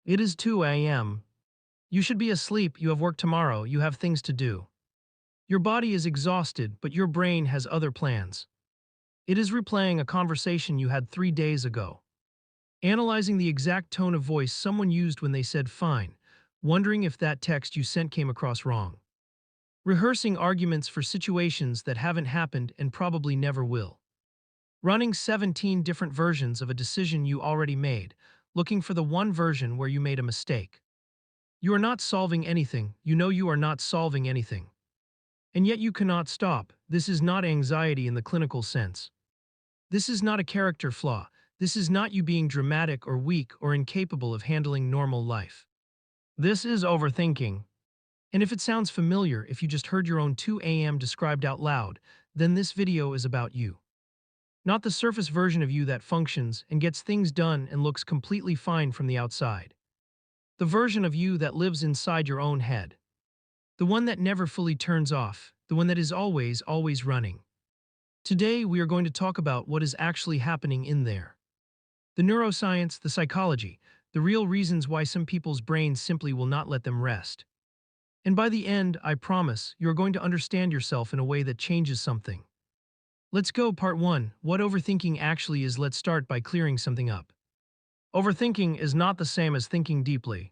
It is 2 a.m. You should be asleep, you have work tomorrow, you have things to do. Your body is exhausted, but your brain has other plans. It is replaying a conversation you had 3 days ago, analyzing the exact tone of voice someone used when they said fine, wondering if that text you sent came across wrong. Rehearsing arguments for situations that haven't happened and probably never will. Running 17 different versions of a decision you already made, looking for the one version where you made a mistake. You are not solving anything, you know you are not solving anything. And yet you cannot stop. This is not anxiety in the clinical sense. This is not a character flaw. This is not you being dramatic or weak or incapable of handling normal life. This is overthinking. And if it sounds familiar, if you just heard your own 2 a.m. described out loud, then this video is about you. Not the surface version of you that functions and gets things done and looks completely fine from the outside. The version of you that lives inside your own head. The one that never fully turns off, the one that is always running. Today, we are going to talk about what is actually happening in there. The neuroscience, the psychology, the real reasons why some people's brains simply will not let them rest. And by the end, I promise, you are going to understand yourself in a way that changes something. Let's go, part 1. What overthinking actually is. Let's start by clearing something up. Overthinking is not the same as thinking deeply.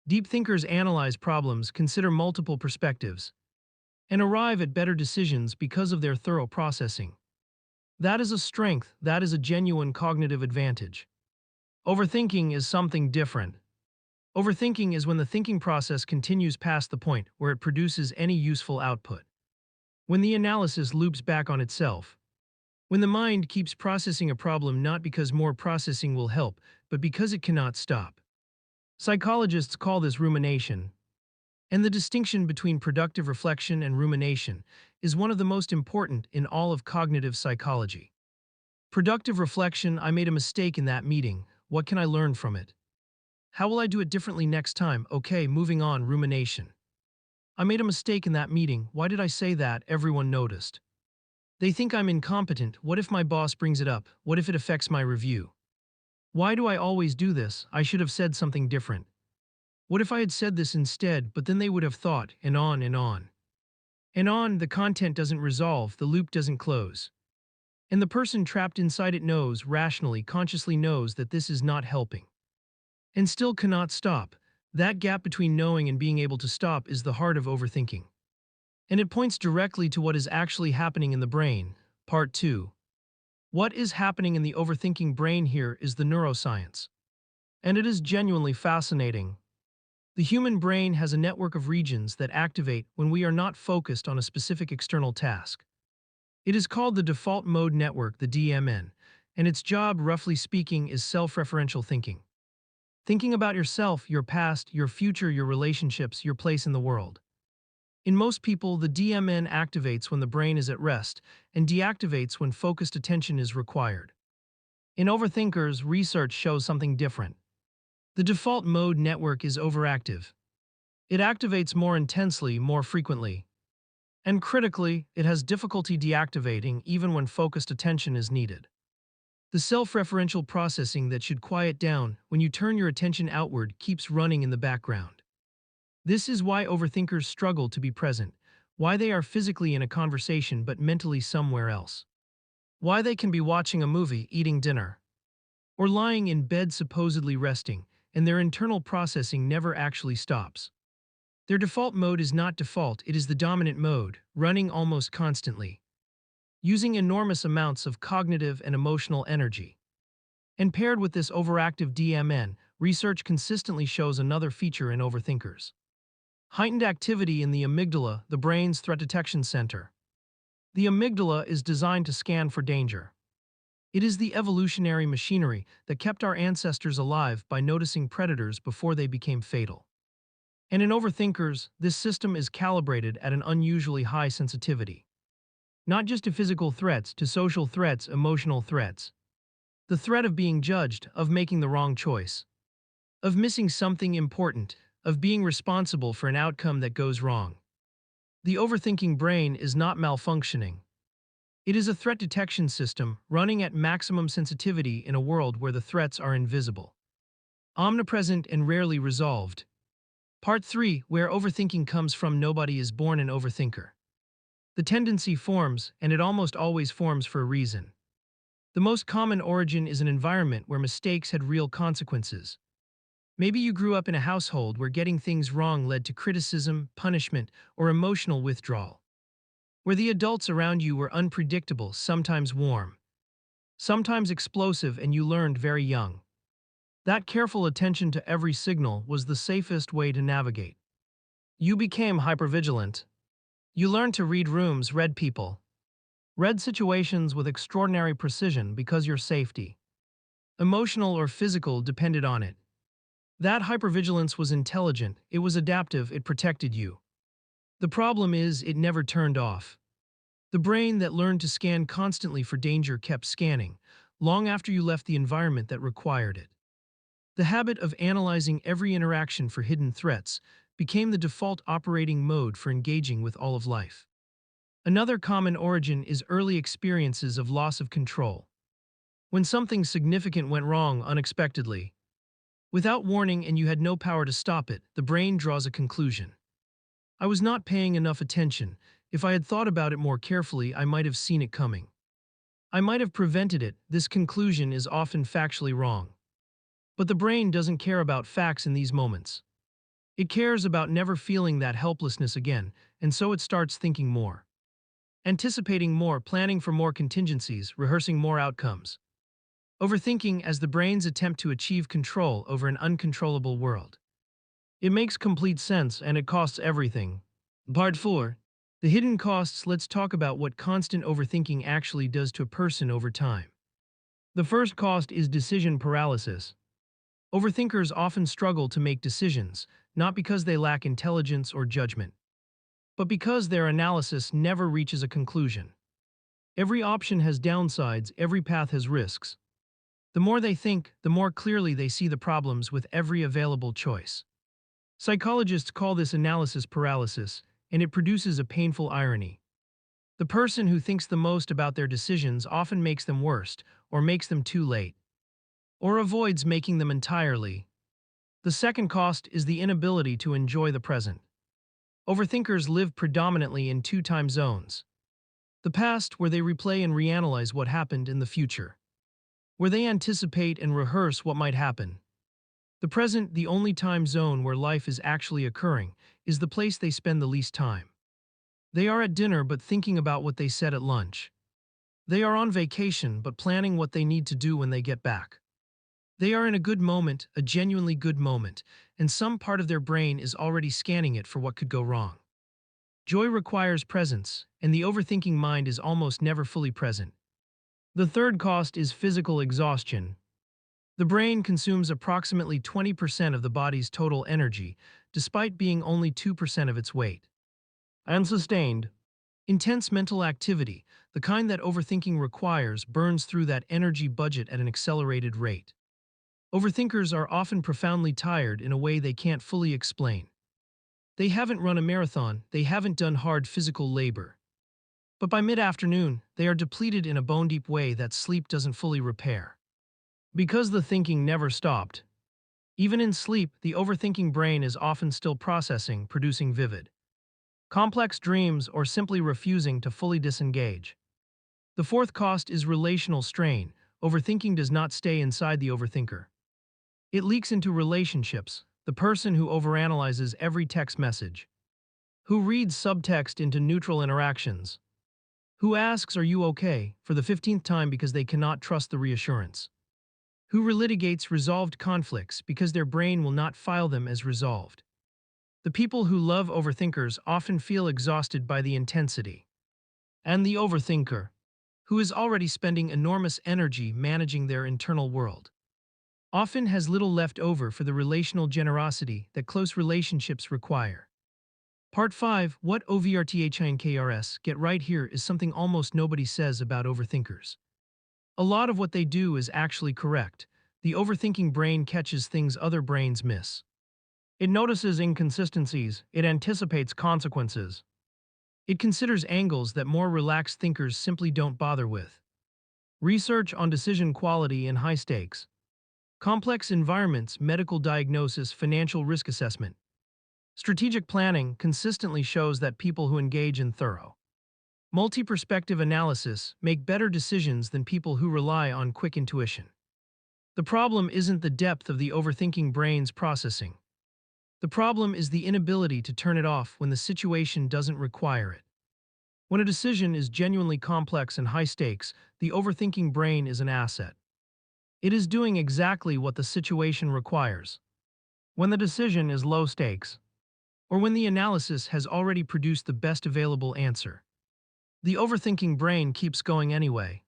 Deep thinkers analyze problems, consider multiple perspectives, and arrive at better decisions because of their thorough processing. That is a strength, that is a genuine cognitive advantage. Overthinking is something different. Overthinking is when the thinking process continues past the point where it produces any useful output. When the analysis loops back on itself. When the mind keeps processing a problem not because more processing will help, but because it cannot stop. Psychologists call this rumination. And the distinction between productive reflection and rumination is one of the most important in all of cognitive psychology. Productive reflection: I made a mistake in that meeting, what can I learn from it? How will I do it differently next time? Okay, moving on. Rumination: I made a mistake in that meeting, why did I say that? Everyone noticed. They think I'm incompetent, what if my boss brings it up? What if it affects my review? Why do I always do this? I should have said something different. What if I had said this instead, but then they would have thought, and on and on. And on, the content doesn't resolve, the loop doesn't close. And the person trapped inside it knows, rationally, consciously knows that this is not helping. And still cannot stop. That gap between knowing and being able to stop is the heart of overthinking. And it points directly to what is actually happening in the brain. Part 2. What is happening in the overthinking brain? Here is the neuroscience. And it is genuinely fascinating. The human brain has a network of regions that activate when we are not focused on a specific external task. It is called the default mode network, the DMN, and its job, roughly speaking, is self-referential thinking. Thinking about yourself, your past, your future, your relationships, your place in the world. In most people, the DMN activates when the brain is at rest and deactivates when focused attention is required. In overthinkers, research shows something different. The default mode network is overactive. It activates more intensely, more frequently. And critically, it has difficulty deactivating even when focused attention is needed. The self-referential processing that should quiet down when you turn your attention outward keeps running in the background. This is why overthinkers struggle to be present, why they are physically in a conversation but mentally somewhere else. Why they can be watching a movie, eating dinner, or lying in bed supposedly resting, and their internal processing never actually stops. Their default mode is not default, it is the dominant mode, running almost constantly, using enormous amounts of cognitive and emotional energy. And paired with this overactive DMN, research consistently shows another feature in overthinkers. Heightened activity in the amygdala, the brain's threat detection center. The amygdala is designed to scan for danger. It is the evolutionary machinery that kept our ancestors alive by noticing predators before they became fatal. And in overthinkers, this system is calibrated at an unusually high sensitivity. Not just to physical threats, to social threats, emotional threats. The threat of being judged, of making the wrong choice, of missing something important, of being responsible for an outcome that goes wrong. The overthinking brain is not malfunctioning. It is a threat detection system running at maximum sensitivity in a world where the threats are invisible. omnipresent and rarely resolved. Part 3, where overthinking comes from. Nobody is born an overthinker. The tendency forms, and it almost always forms for a reason. The most common origin is an environment where mistakes had real consequences. Maybe you grew up in a household where getting things wrong led to criticism, punishment, or emotional withdrawal. Where the adults around you were unpredictable, sometimes warm, sometimes explosive, and you learned very young. That careful attention to every signal was the safest way to navigate. You became hypervigilant. You learned to read rooms, read people, read situations with extraordinary precision because your safety, emotional or physical, depended on it. That hypervigilance was intelligent, it was adaptive, it protected you. The problem is, it never turned off. The brain that learned to scan constantly for danger kept scanning, long after you left the environment that required it. The habit of analyzing every interaction for hidden threats became the default operating mode for engaging with all of life. Another common origin is early experiences of loss of control. When something significant went wrong unexpectedly, without warning, and you had no power to stop it, the brain draws a conclusion. I was not paying enough attention. If I had thought about it more carefully, I might have seen it coming. I might have prevented it. This conclusion is often factually wrong. But the brain doesn't care about facts in these moments. It cares about never feeling that helplessness again, and so it starts thinking more, anticipating more, planning for more contingencies, rehearsing more outcomes. Overthinking as the brain's attempt to achieve control over an uncontrollable world. It makes complete sense, and it costs everything. Part 4. The hidden costs. Let's talk about what constant overthinking actually does to a person over time. The first cost is decision paralysis. Overthinkers often struggle to make decisions, not because they lack intelligence or judgment, but because their analysis never reaches a conclusion. Every option has downsides, every path has risks. The more they think, the more clearly they see the problems with every available choice. Psychologists call this analysis paralysis, and it produces a painful irony. The person who thinks the most about their decisions often makes them worst, or makes them too late, or avoids making them entirely. The second cost is the inability to enjoy the present. Overthinkers live predominantly in two time zones. The past, where they replay and reanalyze what happened, in the future, where they anticipate and rehearse what might happen. The present, the only time zone where life is actually occurring, is the place they spend the least time. They are at dinner but thinking about what they said at lunch. They are on vacation but planning what they need to do when they get back. They are in a good moment, a genuinely good moment, and some part of their brain is already scanning it for what could go wrong. Joy requires presence, and the overthinking mind is almost never fully present. The third cost is physical exhaustion. The brain consumes approximately 20% of the body's total energy, despite being only 2% of its weight. Unsustained, intense mental activity, the kind that overthinking requires, burns through that energy budget at an accelerated rate. Overthinkers are often profoundly tired in a way they can't fully explain. They haven't run a marathon, they haven't done hard physical labor. But by mid-afternoon, they are depleted in a bone-deep way that sleep doesn't fully repair. Because the thinking never stopped. Even in sleep, the overthinking brain is often still processing, producing vivid, complex dreams, or simply refusing to fully disengage. The fourth cost is relational strain. Overthinking does not stay inside the overthinker. It leaks into relationships. The person who overanalyzes every text message, who reads subtext into neutral interactions, who asks, "Are you okay?" for the 15th time because they cannot trust the reassurance, who relitigates resolved conflicts because their brain will not file them as resolved. The people who love overthinkers often feel exhausted by the intensity. And the overthinker, who is already spending enormous energy managing their internal world, often has little left over for the relational generosity that close relationships require. Part 5, what overthinkers get right here is something almost nobody says about overthinkers. A lot of what they do is actually correct. The overthinking brain catches things other brains miss. It notices inconsistencies, it anticipates consequences. It considers angles that more relaxed thinkers simply don't bother with. Research on decision quality in high stakes. complex environments, medical diagnosis, financial risk assessment. Strategic planning consistently shows that people who engage in thorough, multi-perspective analysis make better decisions than people who rely on quick intuition. The problem isn't the depth of the overthinking brain's processing. The problem is the inability to turn it off when the situation doesn't require it. When a decision is genuinely complex and high stakes, the overthinking brain is an asset. It is doing exactly what the situation requires. When the decision is low stakes, or when the analysis has already produced the best available answer, the overthinking brain keeps going anyway.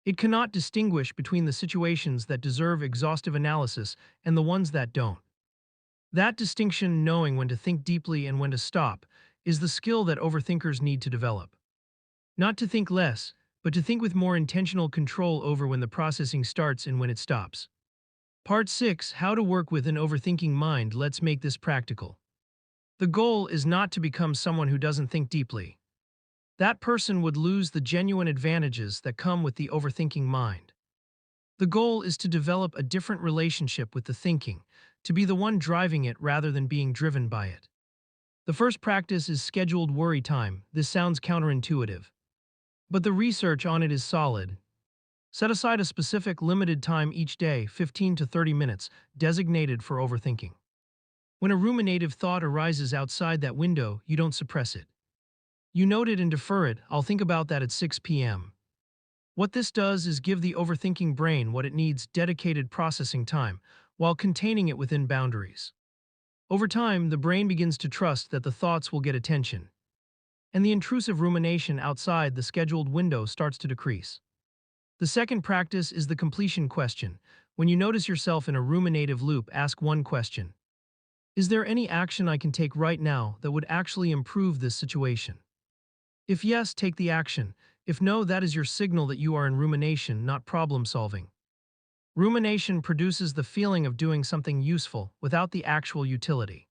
It cannot distinguish between the situations that deserve exhaustive analysis and the ones that don't. That distinction, knowing when to think deeply and when to stop, is the skill that overthinkers need to develop. Not to think less, but to think with more intentional control over when the processing starts and when it stops. Part 6: How to work with an overthinking mind. Let's make this practical. The goal is not to become someone who doesn't think deeply. That person would lose the genuine advantages that come with the overthinking mind. The goal is to develop a different relationship with the thinking, to be the one driving it rather than being driven by it. The first practice is scheduled worry time. This sounds counterintuitive, but the research on it is solid. Set aside a specific limited time each day, 15 to 30 minutes, designated for overthinking. When a ruminative thought arises outside that window, you don't suppress it. You note it and defer it. I'll think about that at 6 p.m. What this does is give the overthinking brain what it needs: dedicated processing time, while containing it within boundaries. Over time, the brain begins to trust that the thoughts will get attention, and the intrusive rumination outside the scheduled window starts to decrease. The second practice is the completion question. When you notice yourself in a ruminative loop, ask one question: is there any action I can take right now that would actually improve this situation? If yes, take the action. If no, that is your signal that you are in rumination, not problem solving. Rumination produces the feeling of doing something useful without the actual utility.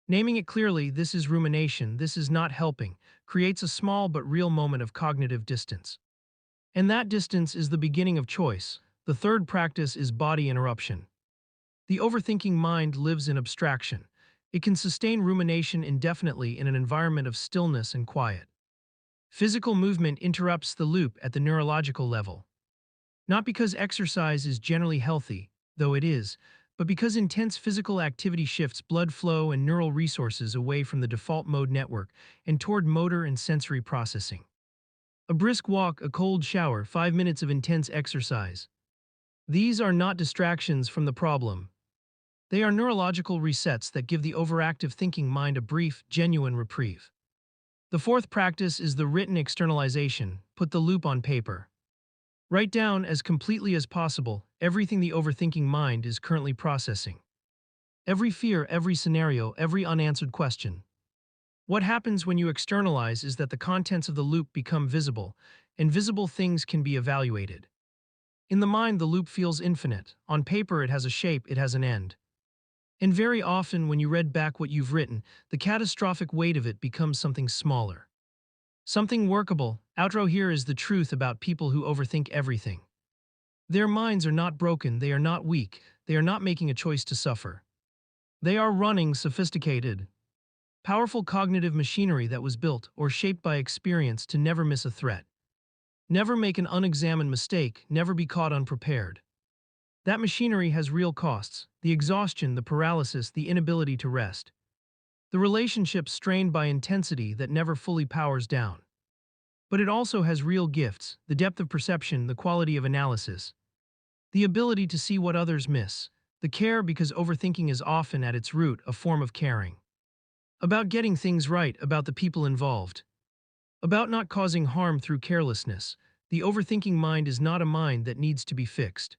Naming it clearly, this is rumination, this is not helping, creates a small but real moment of cognitive distance. And that distance is the beginning of choice. The third practice is body interruption. The overthinking mind lives in abstraction. It can sustain rumination indefinitely in an environment of stillness and quiet. Physical movement interrupts the loop at the neurological level. Not because exercise is generally healthy, though it is, but because intense physical activity shifts blood flow and neural resources away from the default mode network and toward motor and sensory processing. A brisk walk, a cold shower, 5 minutes of intense exercise. These are not distractions from the problem. They are neurological resets that give the overactive thinking mind a brief, genuine reprieve. The fourth practice is the written externalization. Put the loop on paper. Write down as completely as possible everything the overthinking mind is currently processing. Every fear, every scenario, every unanswered question. What happens when you externalize is that the contents of the loop become visible, and visible things can be evaluated. In the mind, the loop feels infinite. On paper, it has a shape, it has an end. And very often, when you read back what you've written, the catastrophic weight of it becomes something smaller. Something workable. Outro: here is the truth about people who overthink everything. Their minds are not broken, they are not weak, they are not making a choice to suffer. They are running sophisticated, powerful cognitive machinery that was built or shaped by experience to never miss a threat. Never make an unexamined mistake, never be caught unprepared. That machinery has real costs: the exhaustion, the paralysis, the inability to rest. The relationship strained by intensity that never fully powers down. But it also has real gifts: the depth of perception, the quality of analysis, the ability to see what others miss, the care, because overthinking is often at its root a form of caring. About getting things right, about the people involved. About not causing harm through carelessness. The overthinking mind is not a mind that needs to be fixed.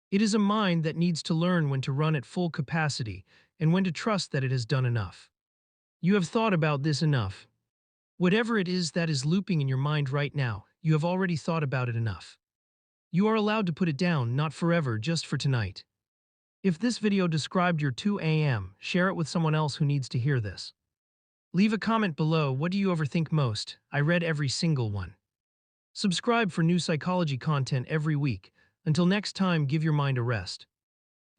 It is a mind that needs to learn when to run at full capacity and when to trust that it has done enough. You have thought about this enough. Whatever it is that is looping in your mind right now, you have already thought about it enough. You are allowed to put it down, not forever, just for tonight. If this video described your 2 a.m., share it with someone else who needs to hear this. Leave a comment below. What do you overthink most? I read every single one. Subscribe for new psychology content every week. Until next time, give your mind a rest.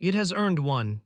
It has earned one.